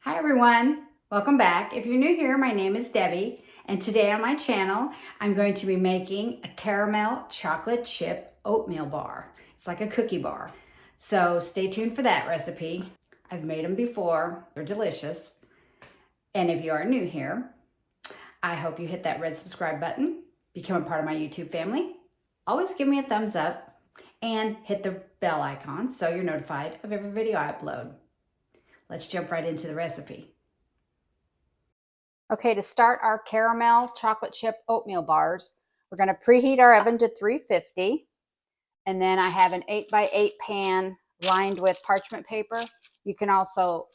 Hi everyone, welcome back. If you're new here, my name is Debbie, and today on my channel, I'm going to be making a caramel chocolate chip oatmeal bar. It's like a cookie bar. So stay tuned for that recipe. I've made them before, they're delicious. And if you are new here, I hope you hit that red subscribe button, become a part of my YouTube family. Always give me a thumbs up and hit the bell icon so you're notified of every video I upload. Let's jump right into the recipe. Okay, to start our caramel chocolate chip oatmeal bars, we're going to preheat our oven to 350. And then I have an 8x8 pan lined with parchment paper. You can also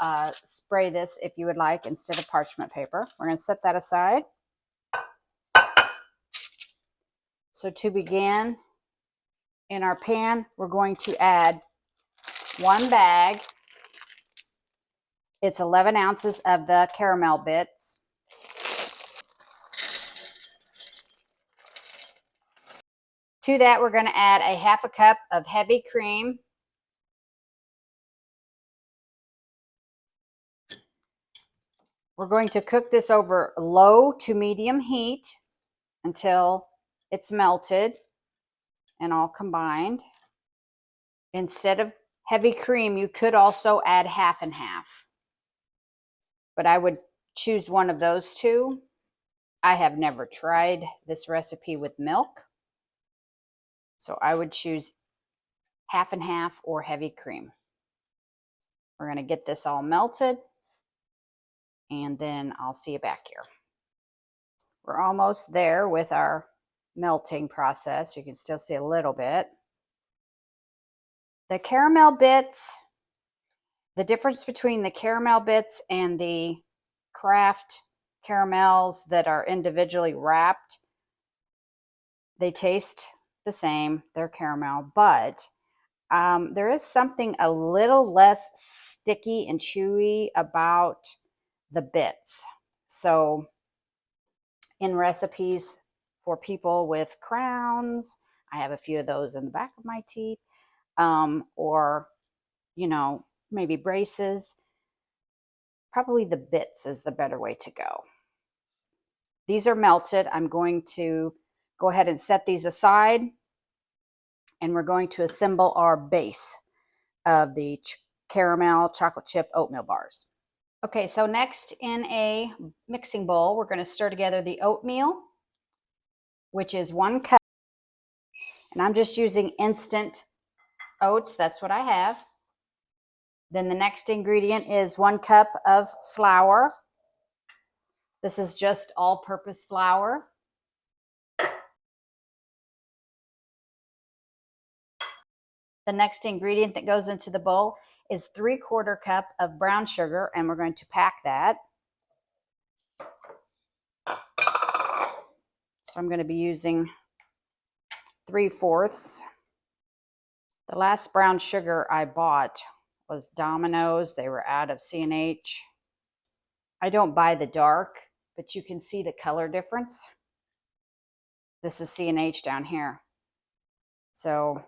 spray this if you would like instead of parchment paper. We're going to set that aside. So to begin, in our pan, we're going to add one bag. It's 11 ounces of the caramel bits. To that, we're going to add a half a cup of heavy cream. We're going to cook this over low to medium heat until it's melted and all combined. Instead of heavy cream, you could also add half and half, but I would choose one of those two. I have never tried this recipe with milk, so I would choose half and half or heavy cream. We're going to get this all melted, and then I'll see you back here. We're almost there with our melting process. You can still see a little bit. The caramel bits, the difference between the caramel bits and the Kraft caramels that are individually wrapped, they taste the same. They're caramel, but there is something a little less sticky and chewy about the bits. So in recipes for people with crowns, I have a few of those in the back of my teeth, or, you know, maybe braces. Probably the bits is the better way to go. These are melted. I'm going to go ahead and set these aside, and we're going to assemble our base of the caramel chocolate chip oatmeal bars. Okay, so next in a mixing bowl, we're going to stir together the oatmeal, which is 1 cup. And I'm just using instant oats. That's what I have. Then the next ingredient is 1 cup of flour. This is just all-purpose flour. The next ingredient that goes into the bowl is 3/4 cup of brown sugar, and we're going to pack that. So I'm going to be using 3/4. The last brown sugar I bought was Domino's. They were out of C&H. I don't buy the dark, but you can see the color difference. This is C&H down here. So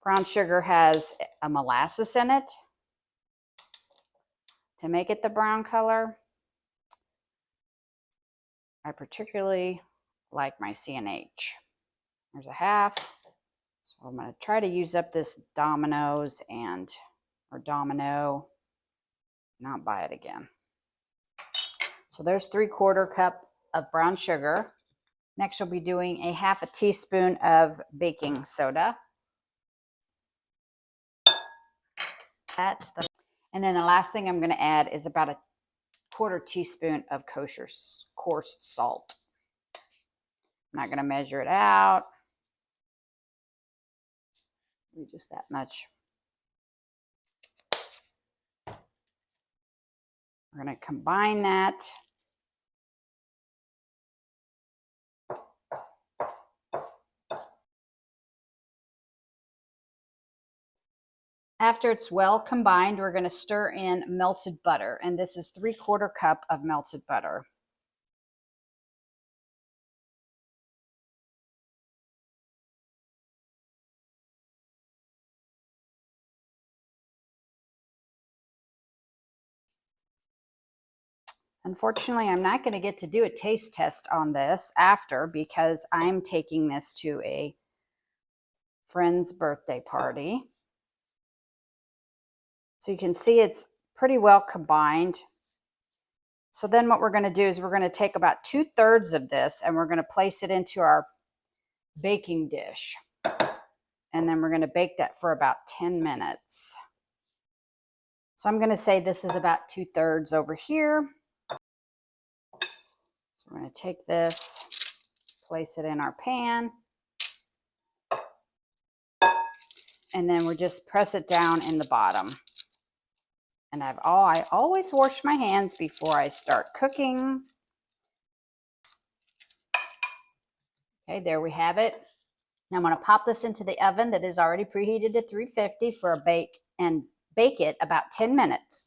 brown sugar has a molasses in it to make it the brown color. I particularly like my C&H. There's a half. So I'm going to try to use up this Domino's or Domino, not buy it again. So there's 3/4 cup of brown sugar. Next, we'll be doing a half a teaspoon of baking soda. And then the last thing I'm going to add is about a 1/4 teaspoon of coarse salt. I'm not going to measure it out. Maybe just that much. We're going to combine that. After it's well combined, we're going to stir in melted butter, and this is 3/4 cup of melted butter. Unfortunately, I'm not going to get to do a taste test on this after because I'm taking this to a friend's birthday party. So you can see it's pretty well combined. So then what we're going to do is we're going to take about 2/3 of this and we're going to place it into our baking dish. And then we're going to bake that for about 10 minutes. So I'm going to say this is about 2/3 over here. So we're going to take this, place it in our pan. And then we just press it down in the bottom. And I always wash my hands before I start cooking. Okay, there we have it. Now I'm going to pop this into the oven that is already preheated to 350 for a bake and bake it about 10 minutes.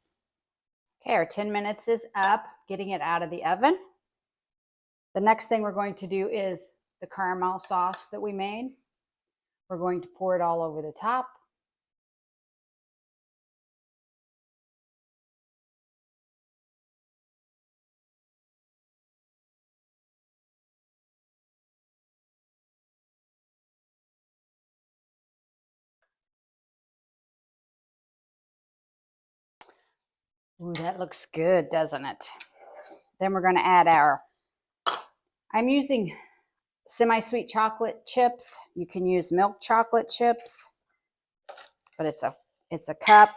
Okay, our 10 minutes is up, getting it out of the oven. The next thing we're going to do is the caramel sauce that we made. We're going to pour it all over the top. Ooh, that looks good, doesn't it? Then we're going to add I'm using semi-sweet chocolate chips. You can use milk chocolate chips, but it's a cup.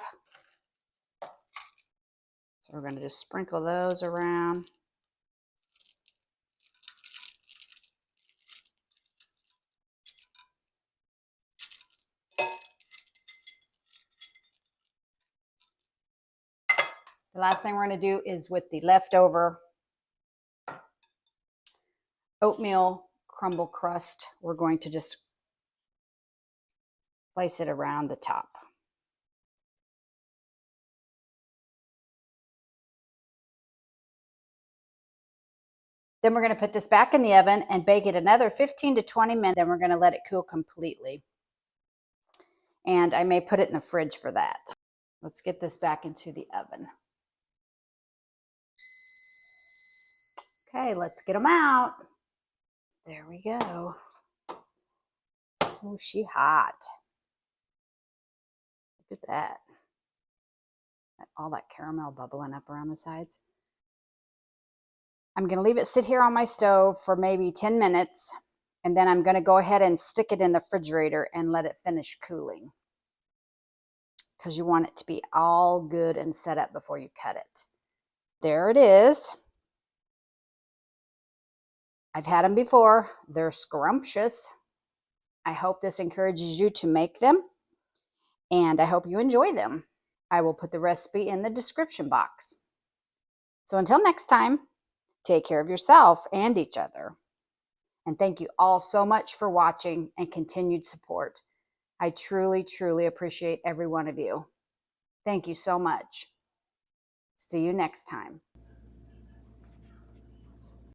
So we're going to just sprinkle those around. The last thing we're going to do is with the leftover oatmeal crumble crust, we're going to just place it around the top. Then we're going to put this back in the oven and bake it another 15 to 20 minutes. Then we're going to let it cool completely. And I may put it in the fridge for that. Let's get this back into the oven. Okay, let's get them out. There we go. Oh, she hot. Look at that. All that caramel bubbling up around the sides. I'm going to leave it sit here on my stove for maybe 10 minutes. And then I'm going to go ahead and stick it in the refrigerator and let it finish cooling. Because you want it to be all good and set up before you cut it. There it is. I've had them before. They're scrumptious. I hope this encourages you to make them. And I hope you enjoy them. I will put the recipe in the description box. So until next time, take care of yourself and each other. And thank you all so much for watching and continued support. I truly, truly appreciate every one of you. Thank you so much. See you next time.